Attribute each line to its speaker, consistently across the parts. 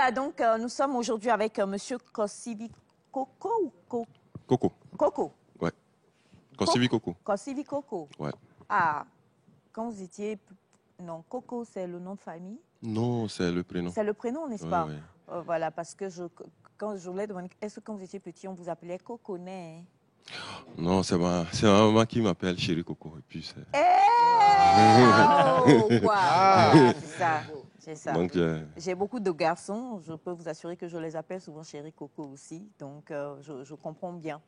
Speaker 1: Voilà, donc nous sommes aujourd'hui avec Monsieur Kosivi Coco ou
Speaker 2: Coco.
Speaker 1: Coco.
Speaker 2: Ouais. Kosivi Coco.
Speaker 1: Kosivi Coco.
Speaker 2: Ouais.
Speaker 1: Ah, quand vous étiez... Non, Coco, c'est le nom de famille?
Speaker 2: Non, c'est le prénom.
Speaker 1: C'est le prénom, n'est-ce
Speaker 2: Ouais,
Speaker 1: pas?
Speaker 2: ouais.
Speaker 1: Voilà, parce que quand je voulais demander, est-ce que quand vous étiez petit, on vous appelait Coconet?
Speaker 2: Non, c'est ma maman qui m'appelle Chéri Coco. Et puis c'est...
Speaker 1: Oh, quoi? Voilà, c'est ça. C'est ça.
Speaker 2: Donc,
Speaker 1: J'ai beaucoup de garçons, je peux vous assurer que je les appelle souvent Chéri Coco aussi, donc je comprends bien.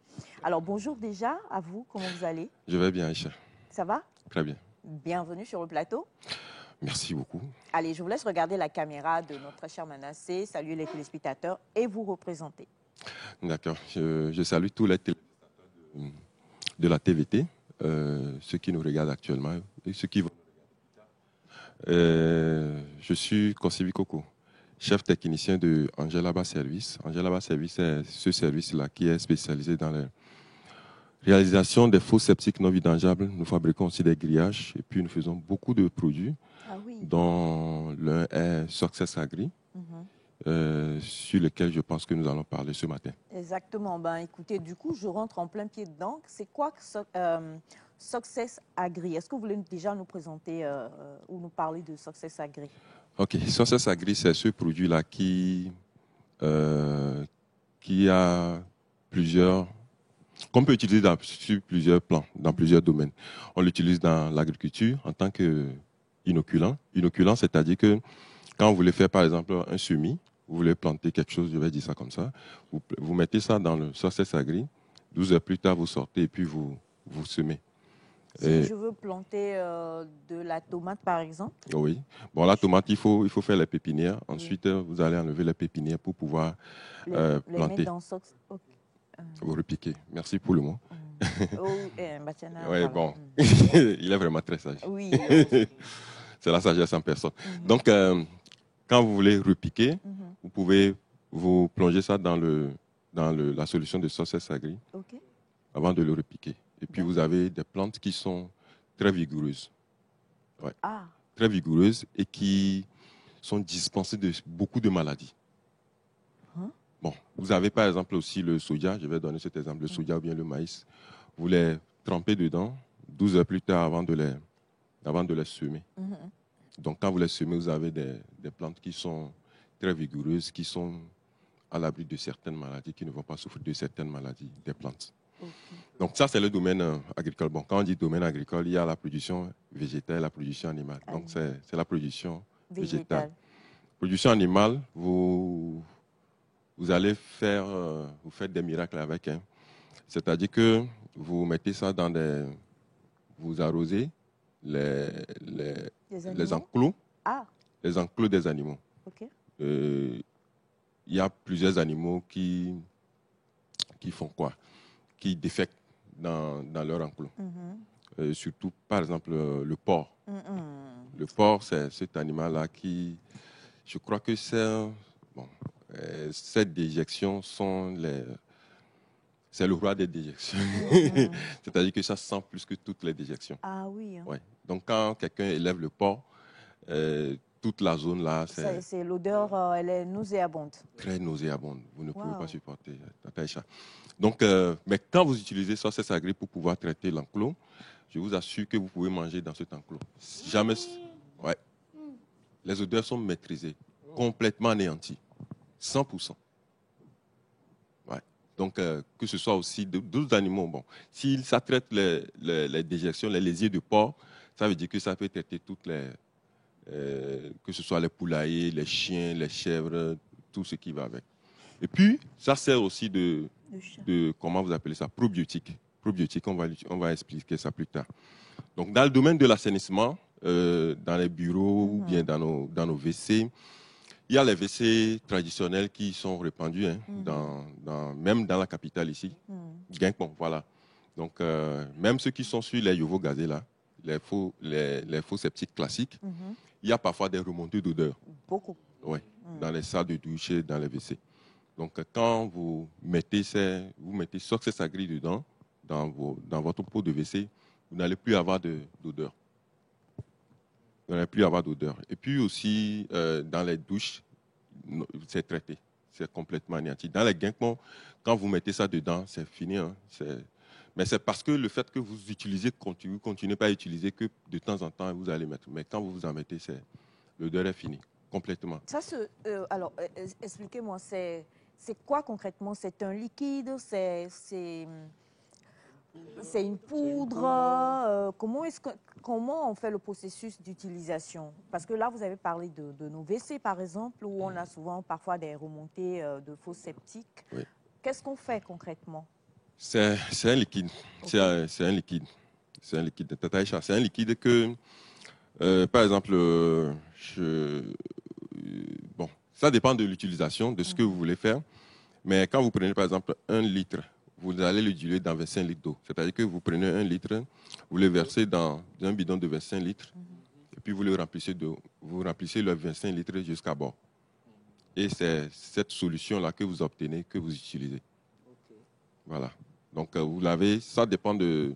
Speaker 1: Alors bonjour déjà à vous, comment vous allez?
Speaker 2: je vais bien, Aïcha.
Speaker 1: Ça va?
Speaker 2: Très bien.
Speaker 1: Bienvenue sur le plateau.
Speaker 2: Merci beaucoup.
Speaker 1: Allez, je vous laisse regarder la caméra de notre cher Manassé, saluer les téléspectateurs et vous représenter.
Speaker 2: D'accord. Je salue tous les téléspectateurs de la TVT, ceux qui nous regardent actuellement et ceux qui vont. Je suis Kosivi Coco, chef technicien de Angelaba Service. Angelaba Service, c'est ce service-là qui est spécialisé dans la réalisation des faux septiques non vidangeables. Nous fabriquons aussi des grillages et puis nous faisons beaucoup de produits, dont l'un est Success Agri, sur lequel je pense que nous allons parler ce matin.
Speaker 1: Exactement. Ben, écoutez, du coup, je rentre en plein pied dedans. C'est quoi Success Agri? Est-ce que vous voulez déjà nous présenter ou nous parler de Success Agri?
Speaker 2: Ok, Success Agri, c'est ce produit-là qui a plusieurs... qu'on peut utiliser sur plusieurs plans, dans plusieurs domaines. On l'utilise dans l'agriculture en tant qu'inoculant. Inoculant, c'est-à-dire que quand vous voulez faire, par exemple, un semis, vous voulez planter quelque chose, je vais dire ça comme ça, vous mettez ça dans le Success Agri, 12 heures plus tard, vous sortez et puis vous semez.
Speaker 1: Si je veux planter de la tomate, par exemple?
Speaker 2: Oui. Bon, la tomate, il faut faire les pépinières. Ensuite, vous allez enlever les pépinières pour pouvoir
Speaker 1: les
Speaker 2: planter.
Speaker 1: mettre dans Success. Okay.
Speaker 2: Vous repiquez. Merci pour le mot.
Speaker 1: Voilà.
Speaker 2: Bon. Il est vraiment très sage.
Speaker 1: Oui.
Speaker 2: C'est la sagesse en personne. Donc, quand vous voulez repiquer, vous pouvez vous plonger ça dans la solution de Success Agri avant de le repiquer. Et puis, vous avez des plantes qui sont très vigoureuses. Ouais. Très vigoureuses et qui sont dispensées de beaucoup de maladies. Bon, vous avez par exemple aussi le soja, je vais donner cet exemple, le soja ou bien le maïs. Vous les trempez dedans 12 heures plus tard avant de les semer. Donc quand vous les semez, vous avez des plantes qui sont très vigoureuses, qui sont à l'abri de certaines maladies, qui ne vont pas souffrir de certaines maladies des plantes. Donc ça, c'est le domaine agricole. Bon, quand on dit domaine agricole, il y a la production végétale et la production animale. Donc c'est la production végétale. Production animale, vous allez vous faites des miracles avec. C'est-à-dire que vous mettez ça vous arrosez les enclos, les enclos des animaux. Il y a plusieurs animaux qui font quoi? Qui défèquent dans leur enclos. Surtout, par exemple, le porc. Le porc, c'est cet animal-là qui, je crois que ces déjections c'est le roi des déjections. C'est-à-dire que ça sent plus que toutes les déjections.
Speaker 1: Ah oui.
Speaker 2: Ouais. Donc, quand quelqu'un élève le porc, toute la zone là,
Speaker 1: c'est l'odeur, elle est nauséabonde.
Speaker 2: Très nauséabonde. Vous ne pouvez pas supporter. Donc, mais quand vous utilisez Success Agri pour pouvoir traiter l'enclos, je vous assure que vous pouvez manger dans cet enclos. Jamais. Ouais. Les odeurs sont maîtrisées, complètement anéanties, 100%. Ouais. Donc, que ce soit aussi d'autres animaux, bon, si ça traite les déjections, les lésiers de porc, ça veut dire que ça peut traiter toutes que ce soit les poulaillers, les chiens, les chèvres, tout ce qui va avec. Et puis, ça sert aussi de comment vous appelez ça, probiotique. Probiotique, on va expliquer ça plus tard. Donc, dans le domaine de l'assainissement, dans les bureaux ou bien dans nos WC, il y a les WC traditionnels qui sont répandus, même dans la capitale ici, Guingamp, voilà. Donc, même ceux qui sont sur les Yovo gazés là, les faux septiques classiques, il y a parfois des remontées d'odeur.
Speaker 1: Beaucoup.
Speaker 2: Oui, dans les salles de douche et dans les WC. Donc, quand vous mettez Success Agri dedans, dans votre pot de WC, vous n'allez plus avoir d'odeur. Vous n'allez plus avoir d'odeur. Et puis aussi, dans les douches, c'est traité. C'est complètement anéanti. Dans les guinquements, quand vous mettez ça dedans, c'est fini. Hein. Mais c'est parce que le fait que vous utilisez, continuez pas à utiliser, que de temps en temps, vous allez mettre. Mais quand vous vous en mettez, l'odeur est finie, complètement.
Speaker 1: Ça, alors, expliquez-moi, c'est quoi concrètement? C'est un liquide? C'est une poudre? Comment on fait le processus d'utilisation? Parce que là, vous avez parlé de nos WC, par exemple, où on a souvent parfois des remontées de fosses septiques.
Speaker 2: Oui.
Speaker 1: Qu'est-ce qu'on fait concrètement?
Speaker 2: C'est un liquide.
Speaker 1: Okay.
Speaker 2: C'est un liquide. C'est un liquide de tataïcha. C'est un liquide que, par exemple, bon, ça dépend de l'utilisation, de ce que vous voulez faire. Mais quand vous prenez, par exemple, 1 litre, vous allez le diluer dans 25 litres d'eau. C'est-à-dire que vous prenez 1 litre, vous le versez dans un bidon de 25 litres, et puis vous le remplissez d'eau. Vous remplissez le 25 litres jusqu'à bord. Et c'est cette solution-là que vous obtenez, que vous utilisez. Voilà. Donc, vous l'avez, ça dépend de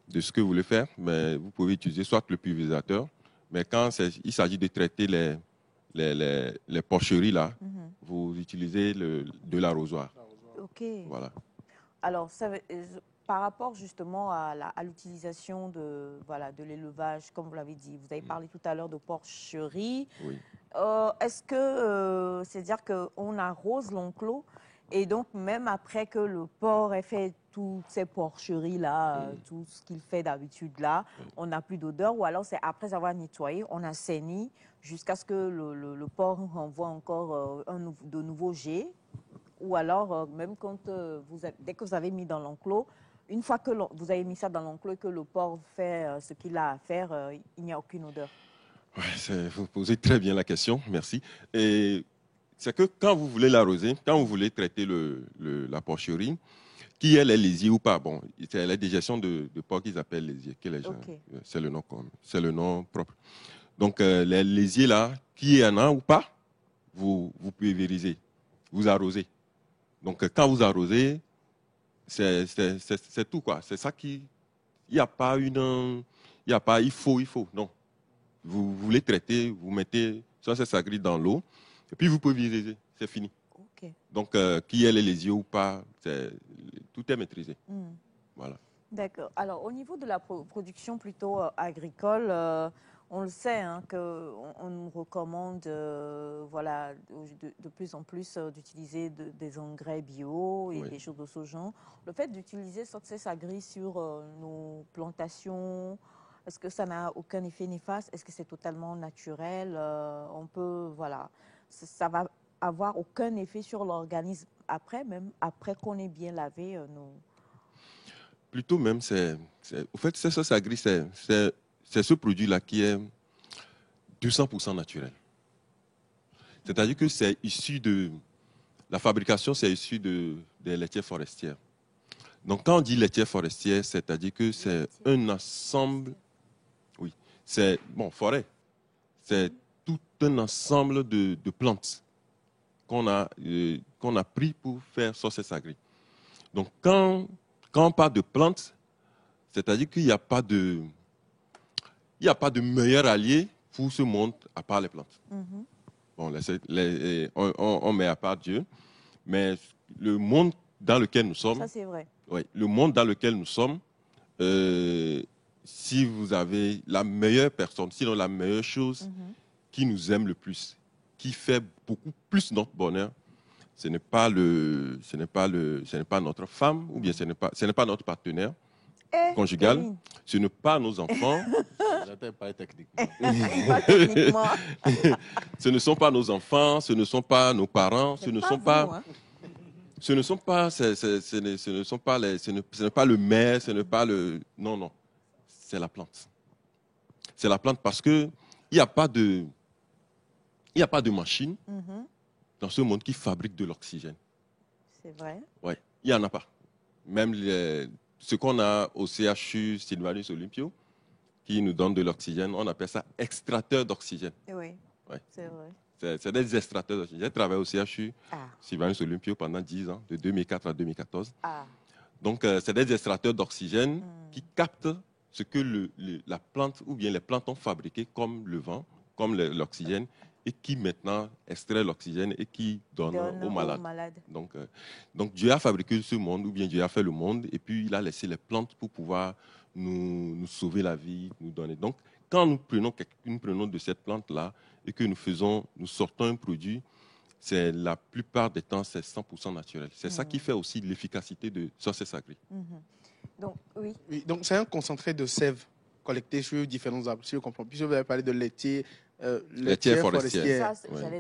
Speaker 2: ce que vous voulez faire, mais vous pouvez utiliser soit le pulvérisateur, mais quand il s'agit de traiter les porcheries, là, vous utilisez de l'arrosoir.
Speaker 1: OK.
Speaker 2: Voilà.
Speaker 1: Alors, par rapport justement à l'utilisation de l'élevage, comme vous l'avez dit, vous avez parlé tout à l'heure de porcherie.
Speaker 2: Oui.
Speaker 1: Est-ce que c'est-à-dire qu'on arrose l'enclos et donc même après que le porc ait fait toutes ces porcheries-là, tout ce qu'il fait d'habitude là, on n'a plus d'odeur, ou alors c'est après avoir nettoyé, on assainit jusqu'à ce que le porc renvoie encore de nouveaux jets, ou alors même quand dès que vous avez mis dans l'enclos, une fois que vous avez mis ça dans l'enclos et que le porc fait ce qu'il a à faire, il n'y a aucune odeur.
Speaker 2: Ouais, vous posez très bien la question, merci. Et c'est que quand vous voulez l'arroser, quand vous voulez traiter la porcherie, qui est les lésiers ou pas, bon, c'est la digestion de porc qu'ils appellent lésiers, que les gens,
Speaker 1: Okay.
Speaker 2: c'est le nom propre. Donc les lésiers là, qui en a ou pas, vous pulvérisez, vous arrosez. Donc quand vous arrosez, c'est tout quoi. C'est ça qui, il n'y a pas il faut, non. Vous voulez traiter, vous mettez ça c'est sacré dans l'eau, et puis vous pulvérisez, c'est fini.
Speaker 1: Okay.
Speaker 2: Donc qui est les yeux ou pas, tout est maîtrisé. Voilà.
Speaker 1: D'accord. Alors, au niveau de la production plutôt agricole, on le sait hein, qu'on nous recommande de plus en plus d'utiliser des engrais bio et des choses de ce genre. Le fait d'utiliser Success Agri sur nos plantations, est-ce que ça n'a aucun effet néfaste? Est-ce que c'est totalement naturel? Ça va avoir aucun effet sur l'organisme après, même après qu'on ait bien lavé nos...
Speaker 2: Plutôt même, au fait, c'est Success Agri, c'est ce produit-là qui est 200% naturel. C'est-à-dire que c'est issu de... La fabrication, c'est issu des laitières forestières. Donc, quand on dit laitière forestière, c'est-à-dire que c'est un ensemble... Oui, c'est... Bon, forêt. C'est tout un ensemble de plantes qu'on a pris pour faire Success Agri. Donc, quand on parle de plantes, c'est-à-dire qu'il n'y a pas de meilleur allié pour ce monde à part les plantes. Bon, on met à part Dieu, mais le monde dans lequel nous sommes,
Speaker 1: ça c'est vrai.
Speaker 2: Oui, le monde dans lequel nous sommes, si vous avez la meilleure personne, sinon la meilleure chose qui nous aime le plus, qui fait beaucoup plus notre bonheur, ce n'est pas notre femme ou bien ce n'est pas notre partenaire conjugal, ce n'est pas nos enfants.
Speaker 3: Pas techniquement.
Speaker 1: Pas techniquement.
Speaker 2: Ce ne sont pas nos enfants, ce ne sont pas nos parents, ce n'est pas le maire, ce n'est pas le... Non, c'est la plante. C'est la plante parce que il n'y a pas de machine dans ce monde qui fabrique de l'oxygène.
Speaker 1: C'est vrai.
Speaker 2: Oui, il n'y en a pas. Même ce qu'on a au CHU Sylvanus Olympio, qui nous donne de l'oxygène, on appelle ça extracteur d'oxygène.
Speaker 1: Oui, c'est vrai.
Speaker 2: C'est des extracteurs d'oxygène. J'ai travaillé au CHU Sylvanus Olympio pendant 10 ans, de 2004 à 2014. Donc, c'est des extracteurs d'oxygène qui captent ce que la plante ou bien les plantes ont fabriqué comme le vent, comme l'oxygène, et qui maintenant extrait l'oxygène et qui donne aux malades. Donc Dieu a fabriqué ce monde, ou bien Dieu a fait le monde, et puis il a laissé les plantes pour pouvoir nous sauver la vie, nous donner. Donc quand nous prenons de cette plante-là et que nous sortons un produit, c'est la plupart des temps, c'est 100% naturel. C'est ça qui fait aussi l'efficacité de Success Agri.
Speaker 1: Donc, oui.
Speaker 4: Donc, c'est un concentré de sève collecté sur différents arbres, si je comprends. Puis, vous avez parlé de laitier forestier.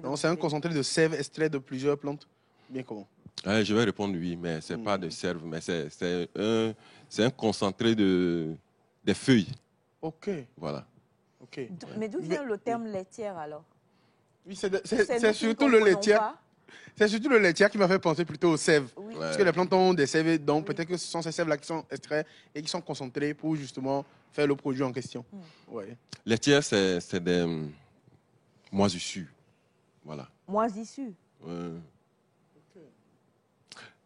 Speaker 4: Donc, c'est un concentré de sève extrait de plusieurs plantes. Bien comment?
Speaker 2: Je vais répondre oui, mais ce n'est pas de sève, mais c'est un concentré des feuilles.
Speaker 4: OK.
Speaker 2: Voilà.
Speaker 4: Okay.
Speaker 1: Mais d'où vient le terme laitière alors?
Speaker 4: Oui, c'est surtout le laitier. C'est surtout le laitier qui m'a fait penser plutôt aux sèves. Oui. Parce que les plantes ont des sèves, donc peut-être que ce sont ces sèves-là qui sont extraites et qui sont concentrées pour justement faire le produit en question. Ouais.
Speaker 2: Laitière, c'est des moisissures. Voilà.
Speaker 1: Moisissures?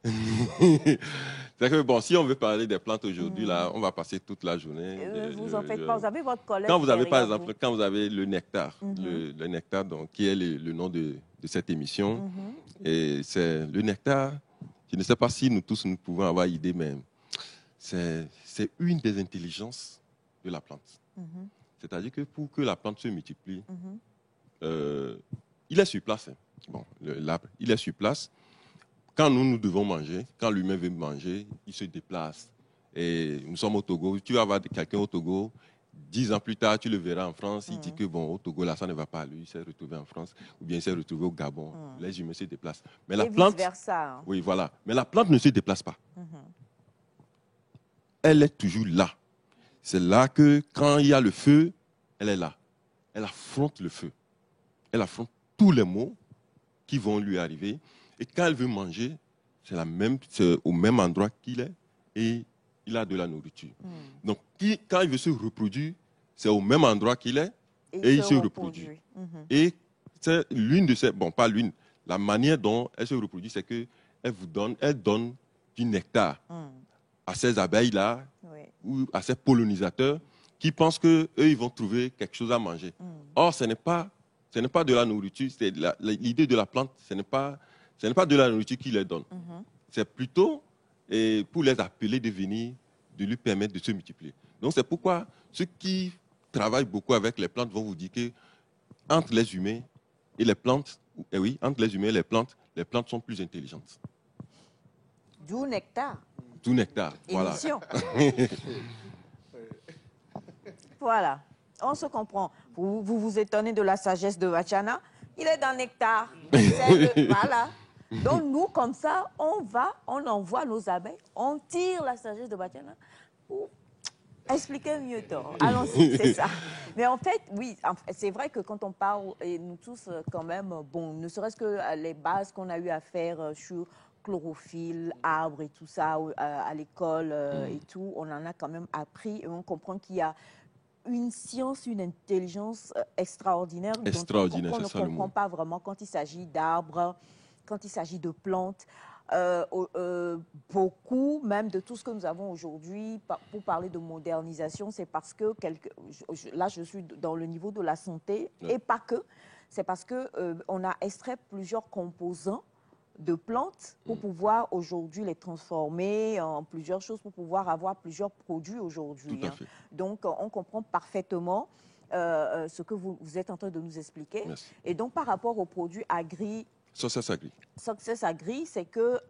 Speaker 2: C'est que bon, si on veut parler des plantes aujourd'hui, là, on va passer toute la journée.
Speaker 1: Vous en faites pas, vous avez votre collègue.
Speaker 2: Quand vous avez, par exemple, quand vous avez le nectar, le nectar, donc, qui est le nom de cette émission, et c'est le nectar, je ne sais pas si nous tous nous pouvons avoir idée, mais c'est une des intelligences de la plante. C'est-à-dire que pour que la plante se multiplie, il est sur place. Hein. Bon, l'arbre, il est sur place. Quand nous devons manger, quand l'humain veut manger, il se déplace. Et nous sommes au Togo. Tu vas voir quelqu'un au Togo, 10 ans plus tard, tu le verras en France. Il dit que bon, au Togo, là, ça ne va pas. Lui, il s'est retrouvé en France, ou bien il s'est retrouvé au Gabon. Les humains se déplacent. Mais la plante,
Speaker 1: vice-versa, hein.
Speaker 2: Oui, voilà. Mais la plante ne se déplace pas. Elle est toujours là. C'est là que, quand il y a le feu, elle est là. Elle affronte le feu. Elle affronte tous les maux qui vont lui arriver. Et quand elle veut manger, c'est au même endroit qu'il est et il a de la nourriture. Donc, quand il veut se reproduire, c'est au même endroit qu'il est et il se reproduit. Et c'est l'une de ces... Bon, pas l'une. La manière dont elle se reproduit, c'est qu'elle donne du nectar à ces abeilles-là ou à ces pollinisateurs qui pensent qu'eux, ils vont trouver quelque chose à manger. Or, ce n'est pas de la nourriture. L'idée de la plante, ce n'est pas de la nourriture qui les donne. C'est plutôt pour les appeler de lui permettre de se multiplier. Donc c'est pourquoi ceux qui travaillent beaucoup avec les plantes vont vous dire que entre les humains et les plantes, entre les humains et les plantes sont plus intelligentes.
Speaker 1: D'où nectar.
Speaker 2: D'où nectar, voilà.
Speaker 1: Voilà, on se comprend. Vous vous étonnez de la sagesse de Vachana. Il est dans nectar. Voilà. Donc, nous, comme ça, on envoie nos abeilles, on tire la sagesse de Vachana pour expliquer mieux tort. Allons-y, c'est ça. Mais en fait, oui, c'est vrai que quand on parle, et nous tous, quand même, bon, ne serait-ce que les bases qu'on a eu à faire sur chlorophylle, arbre et tout ça, à l'école et tout, on en a quand même appris et on comprend qu'il y a une science, une intelligence extraordinaire dont on ne comprend pas vraiment quand il s'agit d'arbres, quand il s'agit de plantes. Beaucoup, même de tout ce que nous avons aujourd'hui, pour parler de modernisation, c'est parce que, là je suis dans le niveau de la santé, et pas que, c'est parce qu'on a extrait plusieurs composants de plantes pour pouvoir aujourd'hui les transformer en plusieurs choses, pour pouvoir avoir plusieurs produits aujourd'hui. Hein. Donc, on comprend parfaitement ce que vous êtes en train de nous expliquer.
Speaker 2: Merci.
Speaker 1: Et donc, par rapport aux produits agri...
Speaker 2: Success Agri.
Speaker 1: Success Agri, c'est que,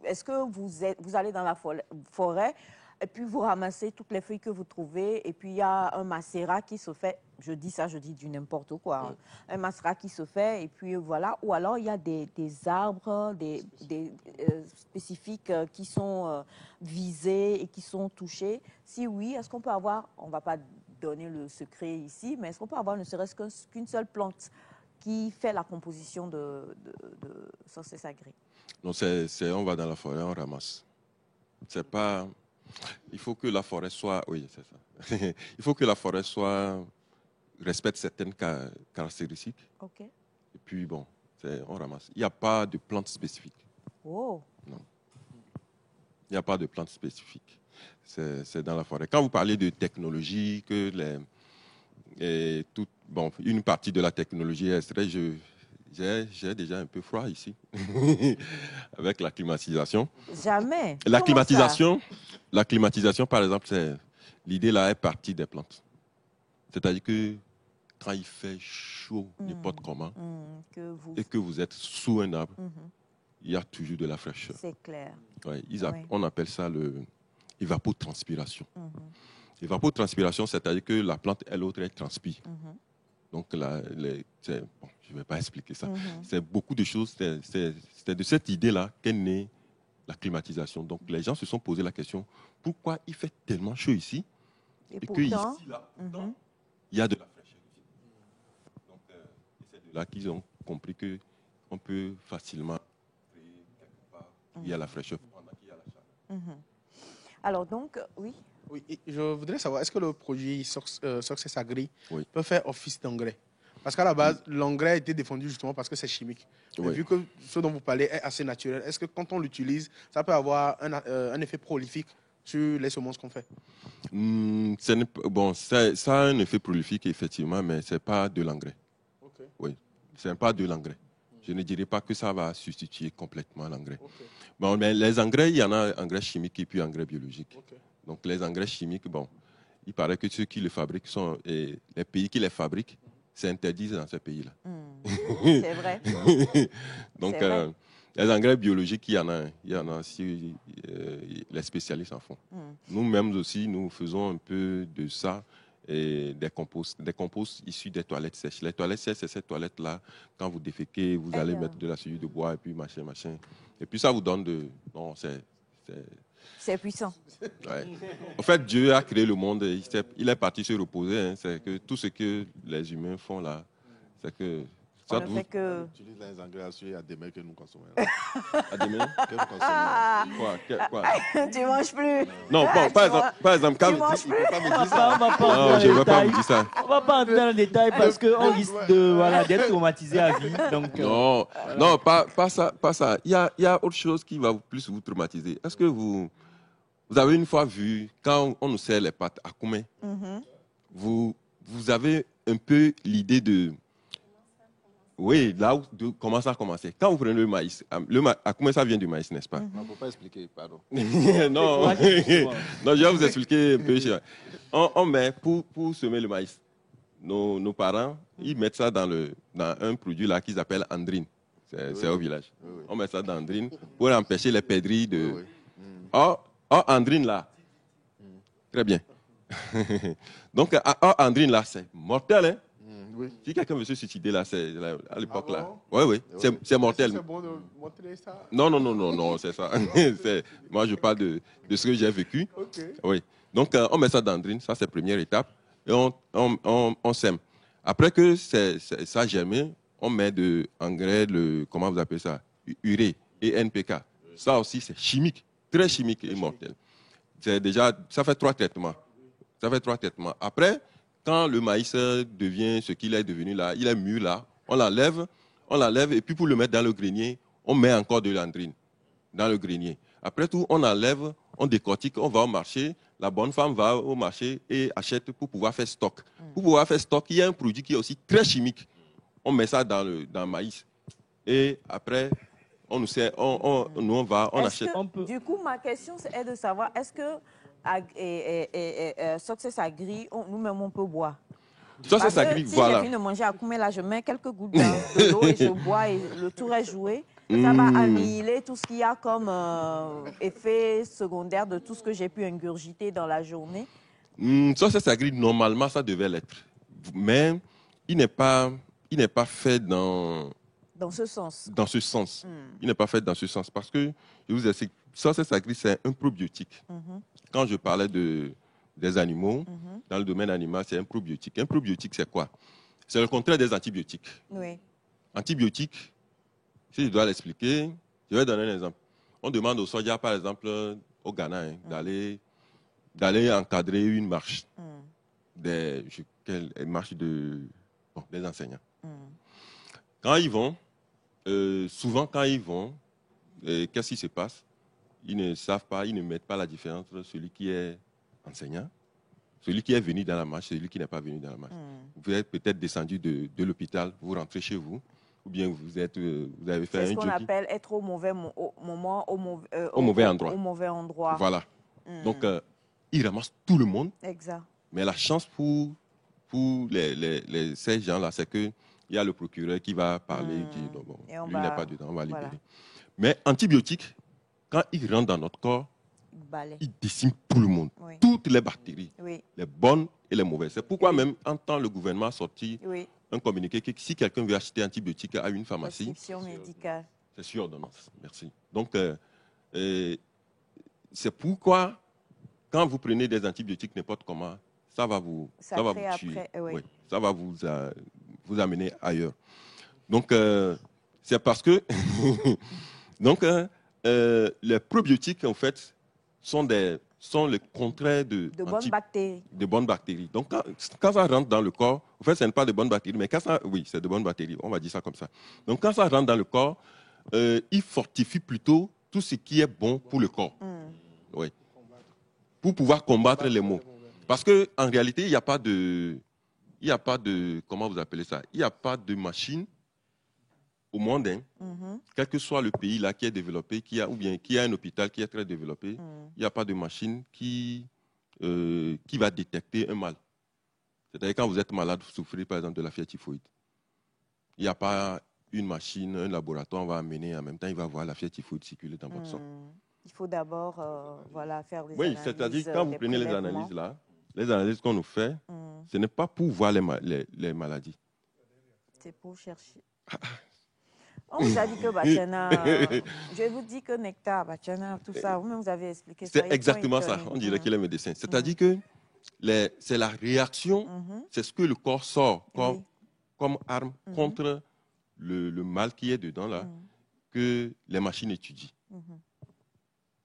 Speaker 1: est-ce que vous allez dans la forêt et puis vous ramassez toutes les feuilles que vous trouvez et puis il y a un macérat qui se fait, je dis du n'importe quoi, hein, un macérat qui se fait et puis voilà, ou alors il y a des arbres spécifiques qui sont visés et qui sont touchés. Si oui, est-ce qu'on peut avoir, on ne va pas donner le secret ici, mais est-ce qu'on peut avoir ne serait-ce qu'une seule plante qui fait la composition de Success Agri?
Speaker 2: Non, on va dans la forêt, on ramasse. C'est pas... Il faut que la forêt soit... Oui, c'est ça. Il faut que la forêt respecte certaines caractéristiques.
Speaker 1: OK.
Speaker 2: Et puis, bon, on ramasse. Il n'y a pas de plante spécifique.
Speaker 1: Oh.
Speaker 2: Non. Il n'y a pas de plante spécifique. C'est dans la forêt. Quand vous parlez de technologie, que et une partie de la technologie est extraite. J'ai déjà un peu froid ici, avec la climatisation.
Speaker 1: Jamais.
Speaker 2: La climatisation, par exemple, l'idée là est partie des plantes. C'est-à-dire que quand il fait chaud, n'importe comment, et que vous êtes sous un arbre, il y a toujours de la fraîcheur.
Speaker 1: C'est clair.
Speaker 2: Ouais, on appelle ça l'évapotranspiration. L'évapotranspiration, c'est-à-dire que la plante, elle transpire. Donc, je ne vais pas expliquer ça. C'est beaucoup de choses. C'est de cette idée-là qu'est née la climatisation. Donc, les gens se sont posé la question, pourquoi il fait tellement chaud ici et que ici, là, il y a de la fraîcheur ici. Donc, c'est de là qu'ils ont compris qu'on peut facilement créer quelque part où il y a la fraîcheur pendant qu'il y a la chaleur.
Speaker 1: Alors, donc, oui.
Speaker 4: Oui, je voudrais savoir, est-ce que le projet Success Agri peut faire office d'engrais? Parce qu'à la base, l'engrais a été défendu justement parce que c'est chimique. Mais vu que ce dont vous parlez est assez naturel, est-ce que quand on l'utilise, ça peut avoir un effet prolifique sur les semences qu'on fait?
Speaker 2: Ça a un effet prolifique, effectivement, mais ce n'est pas de l'engrais.
Speaker 4: Okay.
Speaker 2: Oui, ce n'est pas de l'engrais. Je ne dirais pas que ça va substituer complètement l'engrais. Okay. Bon, mais les engrais, il y en a engrais chimiques et puis engrais biologiques. Okay. Donc, les engrais chimiques, il paraît que ceux qui les fabriquent et les pays qui les fabriquent, c'est interdit dans ces pays-là.
Speaker 1: C'est vrai.
Speaker 2: Donc, les engrais biologiques, il y en a aussi, les spécialistes en font. Nous-mêmes aussi, nous faisons un peu de ça, et des composts issus des toilettes sèches. Les toilettes sèches, c'est ces toilettes-là, quand vous déféquez, vous allez mettre de la suie de bois, et puis machin. Et puis ça vous donne
Speaker 1: c'est puissant.
Speaker 2: Ouais. En fait, Dieu a créé le monde, il est parti se reposer. Hein. C'est que tout ce que les humains font là, c'est que...
Speaker 3: On utilise les engrais assurés à demain que nous consommons.
Speaker 2: À demain
Speaker 3: que nous consommons.
Speaker 2: Quoi?
Speaker 1: Tu manges plus.
Speaker 2: Non, par exemple, quand
Speaker 1: tu manges plus.
Speaker 2: Je ne veux pas vous dire ça.
Speaker 5: On ne va pas entrer dans le détail parce qu'on risque d'être traumatisé à vie. Donc,
Speaker 2: non, pas ça. Il y a autre chose qui va plus vous traumatiser. Est-ce que vous avez une fois vu, quand on nous sert les pâtes à Koumé, vous avez un peu l'idée de... Oui, là où comment ça a commencé. Quand vous prenez le maïs, à Koumé, ça vient du maïs, n'est-ce pas?
Speaker 3: Il ne faut pas expliquer, pardon.
Speaker 2: Non, je vais vous expliquer un peu. On met, pour semer le maïs, nos parents, ils mettent ça dans un produit là qu'ils appellent andrine. C'est au village. Oui. On met ça dans andrine pour empêcher les pèderies de... Oui. Oh, andrine là. Très bien. Donc, andrine là, c'est mortel, hein? Oui. Si quelqu'un veut se suicider là, c'est à l'époque là. Oui. C'est mortel.
Speaker 4: C'est bon de montrer ça?
Speaker 2: Non, c'est ça. Moi, je parle de ce que j'ai vécu.
Speaker 4: Okay.
Speaker 2: Oui. Donc, on met ça dans l'andrine, ça c'est la première étape, et on sème. Après que ça a germé, on met de engrais, comment vous appelez ça? Urée et NPK. Ça aussi, c'est chimique, très chimique et mortel. Ça fait 3 traitements. Après, quand le maïs devient ce qu'il est devenu là, il est mûr là, on l'enlève, et puis pour le mettre dans le grenier, on met encore de l'andrine dans le grenier. Après tout, on enlève, on décortique, on va au marché, la bonne femme va au marché et achète pour pouvoir faire stock. Pour pouvoir faire stock, il y a un produit qui est aussi très chimique. On met ça dans le maïs. Et après, on achète.
Speaker 1: Du coup, ma question est de savoir, est-ce que Success Agri, nous-mêmes, on peut boire?
Speaker 2: Success Agri, voilà.
Speaker 1: Si j'ai fini de manger à Koumé, là, je mets quelques gouttes de l'eau et je bois et le tour est joué. Ça va annihiler tout ce qu'il y a comme effet secondaire de tout ce que j'ai pu ingurgiter dans la journée.
Speaker 2: Success Agri, normalement, ça devait l'être. Mais il n'est pas fait dans
Speaker 1: ce sens.
Speaker 2: Il n'est pas fait dans ce sens parce que, je vous explique, Success Agri, c'est un probiotique. Quand je parlais des animaux, dans le domaine animal, c'est un probiotique. Un probiotique, c'est quoi? C'est le contraire des antibiotiques.
Speaker 1: Oui.
Speaker 2: Antibiotiques, si je dois l'expliquer, je vais donner un exemple. On demande au soja, par exemple, au Ghana, d'aller encadrer une marche. Des enseignants. Quand ils vont, souvent quand ils vont, qu'est-ce qui se passe? Ils ne savent pas, ils ne mettent pas la différence entre celui qui est enseignant, Celui qui est venu dans la marche, celui qui n'est pas venu dans la marche. Vous êtes peut-être descendu de l'hôpital, vous rentrez chez vous, ou bien vous avez fait un jogging.
Speaker 1: C'est ce qu'on appelle être au mauvais moment, au
Speaker 2: mauvais endroit.
Speaker 1: Au mauvais endroit.
Speaker 2: Voilà. Donc, il ramasse tout le monde.
Speaker 1: Exact.
Speaker 2: Mais la chance pour ces gens-là, c'est qu'il y a le procureur qui va parler, qui dit, bon, lui n'est pas dedans, on va libérer. Mais antibiotiques, quand ils rentrent dans notre corps, ils déciment tout le monde, toutes les bactéries, les bonnes et les mauvaises. C'est pourquoi même, en temps, le gouvernement a sorti un communiqué que si quelqu'un veut acheter antibiotiques à une pharmacie,
Speaker 1: prescription médicale.
Speaker 2: C'est sur ordonnance. Merci. Donc, c'est pourquoi, quand vous prenez des antibiotiques n'importe comment, ça va vous tuer. Oui, ça va vous amener ailleurs. Donc, c'est parce que donc, les probiotiques, en fait, sont le contraire de
Speaker 1: bonnes bactéries.
Speaker 2: De bonnes bactéries. Donc, quand ça rentre dans le corps, en fait, ce n'est pas de bonnes bactéries, mais quand ça, oui, c'est de bonnes bactéries, on va dire ça comme ça. Donc, quand ça rentre dans le corps, il fortifie plutôt tout ce qui est bon pour le corps. Oui. Pour pouvoir combattre les maux. Parce qu'en réalité, il n'y a pas de, comment vous appelez ça? Il n'y a pas de machine au monde, hein, quel que soit le pays là qui est développé, ou bien qui a un hôpital qui est très développé, il n'y a pas de machine qui va détecter un mal. C'est-à-dire quand vous êtes malade, vous souffrez par exemple de la fièvre typhoïde. Il n'y a pas une machine, un laboratoire, on va amener en même temps, il va voir la fièvre typhoïde circuler dans votre sang.
Speaker 1: Il faut d'abord faire des analyses.
Speaker 2: Oui, c'est-à-dire quand vous prenez les analyses là, les analyses qu'on nous fait, ce n'est pas pour voir les maladies.
Speaker 1: C'est pour chercher. On vous a dit que Batiana, je vous dis que Nectar, Batiana, tout ça, vous-même vous avez expliqué ça.
Speaker 2: C'est exactement ça, on dirait qu'il est médecin. C'est-à-dire que c'est la réaction, c'est ce que le corps sort comme arme contre le mal qui est dedans là, que les machines étudient.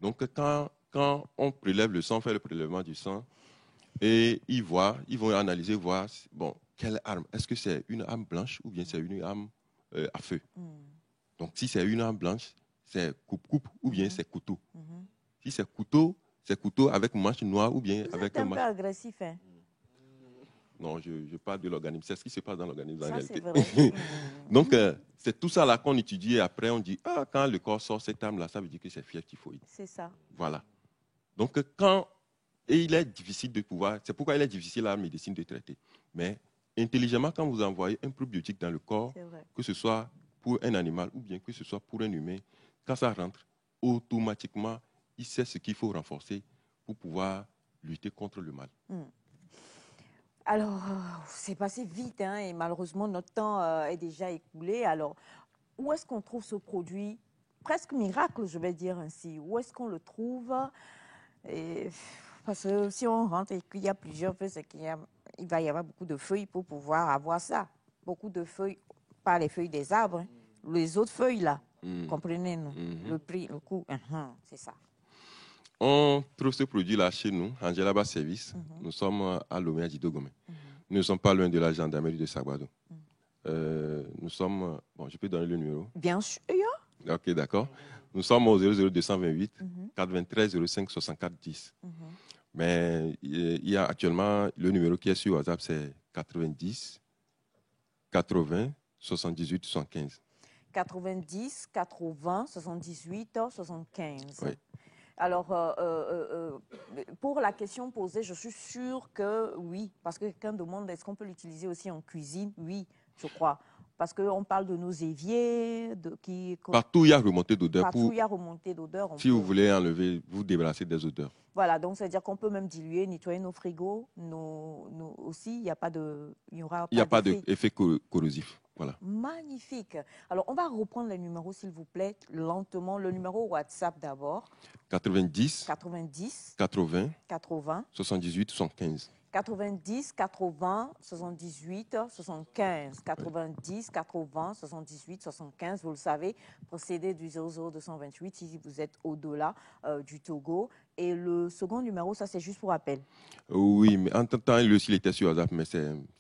Speaker 2: Donc quand on prélève le sang, on fait le prélèvement du sang, et ils vont analyser, voir, bon, quelle arme? Est-ce que c'est une arme blanche ou bien c'est une arme à feu? Donc, si c'est une arme blanche, c'est coupe-coupe ou bien c'est couteau. Si c'est couteau avec manche noire ou bien avec un manche...
Speaker 1: un peu agressif, hein?
Speaker 2: Non, je parle de l'organisme. C'est ce qui se passe dans l'organisme en réalité.
Speaker 1: Vrai.
Speaker 2: Donc, c'est tout ça là qu'on étudie et après on dit, quand le corps sort cette arme-là, ça veut dire que c'est fièvre typhoïde.
Speaker 1: C'est ça.
Speaker 2: Voilà. Donc, et il est difficile de pouvoir... C'est pourquoi il est difficile à la médecine de traiter. Mais intelligemment, quand vous envoyez un probiotique dans le corps, que ce soit pour un animal ou bien que ce soit pour un humain, quand ça rentre, automatiquement, il sait ce qu'il faut renforcer pour pouvoir lutter contre le mal.
Speaker 1: Alors, c'est passé vite, hein, et malheureusement, notre temps est déjà écoulé. Alors, où est-ce qu'on trouve ce produit? Presque miracle, je vais dire ainsi. Où est-ce qu'on le trouve? Parce que si on rentre et qu'il y a plusieurs feuilles, c'est qu'il va y avoir beaucoup de feuilles pour pouvoir avoir ça. Beaucoup de feuilles, pas les feuilles des arbres, hein. Les autres feuilles là, comprenez-nous, le prix, le coût, c'est ça.
Speaker 2: On trouve ce produit-là chez nous, Angela Bas Service. Nous sommes à Lomé, à Didogomé. Nous ne sommes pas loin de la gendarmerie de Sagbado. Nous sommes, bon, je peux donner le numéro?
Speaker 1: Bien sûr.
Speaker 2: Ok, d'accord. Nous sommes au 00228 93 05 64 10. Mais il y a actuellement le numéro qui est sur WhatsApp, c'est 90 80 78 75.
Speaker 1: 90 80 78 75.
Speaker 2: Oui.
Speaker 1: Alors, pour la question posée, je suis sûre que oui, parce que quelqu'un demande est-ce qu'on peut l'utiliser aussi en cuisine? Oui, je crois. Parce qu'on parle de nos éviers.
Speaker 2: Partout, il y a remontée d'odeur.
Speaker 1: Partout, il y a remontée d'odeur.
Speaker 2: Si vous voulez enlever, vous débarrasser des odeurs.
Speaker 1: Voilà, donc ça veut dire qu'on peut même diluer, nettoyer nos frigos. Aussi, il n'y a pas
Speaker 2: d'effet corrosif. Voilà.
Speaker 1: Magnifique. Alors, on va reprendre les numéros, s'il vous plaît, lentement. Le numéro WhatsApp d'abord.
Speaker 2: 90 80 78 75.
Speaker 1: 90 80 78 75. 90 80 78 75. Vous le savez, procédez du 00228 si vous êtes au-delà du Togo. Et le second numéro, ça c'est juste pour appel.
Speaker 2: Oui, mais en temps, lui aussi il était sur WhatsApp, mais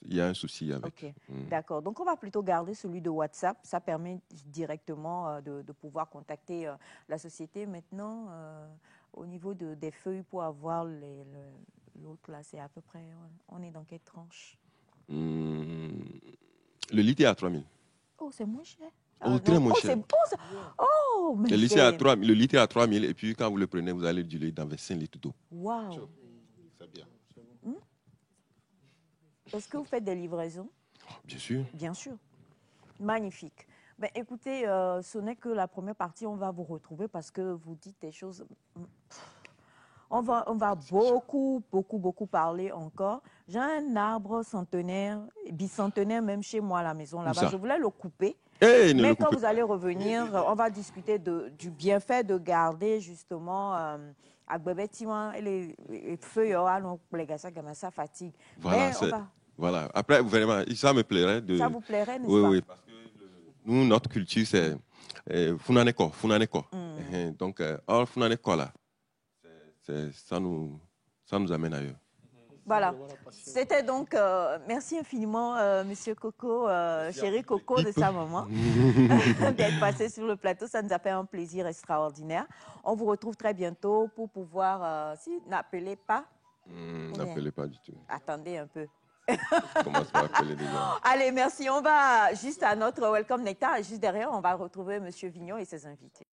Speaker 2: il y a un souci avec.
Speaker 1: Ok, d'accord. Donc on va plutôt garder celui de WhatsApp. Ça permet directement de pouvoir contacter la société. Maintenant, au niveau des feuilles pour avoir l'autre, là, c'est à peu près... On est dans quelle tranche?
Speaker 2: Le litre est à 3 000.
Speaker 1: Oh, c'est moins cher.
Speaker 2: Oh, très moins cher.
Speaker 1: Mais
Speaker 2: le litre est à 3 000 et puis quand vous le prenez, vous allez diluer dans 25 litres d'eau.
Speaker 1: Waouh.
Speaker 3: C'est bien.
Speaker 1: Est-ce que vous faites des livraisons?
Speaker 2: Bien sûr.
Speaker 1: Bien sûr. Magnifique. Ben, écoutez, ce n'est que la première partie. On va vous retrouver parce que vous dites des choses... On va beaucoup parler encore. J'ai un arbre centenaire, bicentenaire même chez moi à la maison là-bas. Je voulais le couper. Mais quand vous allez revenir, on va discuter du bienfait de garder justement à bébé-timan les feuilles ça fatigue.
Speaker 2: Voilà, voilà. Après, vraiment, ça me plairait de...
Speaker 1: Ça vous plairait, n'est-ce
Speaker 2: pas?
Speaker 1: Oui,
Speaker 2: parce que nous, notre culture, c'est Funaneko. Donc, Funaneko, là, ça nous amène ailleurs.
Speaker 1: Voilà. C'était donc, merci infiniment, Monsieur Coco, chéri Coco de sa maman, d'être passé sur le plateau. Ça nous a fait un plaisir extraordinaire. On vous retrouve très bientôt pour pouvoir, si, n'appelez pas.
Speaker 2: N'appelez pas du tout.
Speaker 1: Attendez un peu.
Speaker 2: Commence par appeler les gens.
Speaker 1: Allez, merci. On va juste à notre Welcome Nectar. Et juste derrière, on va retrouver Monsieur Vignon et ses invités.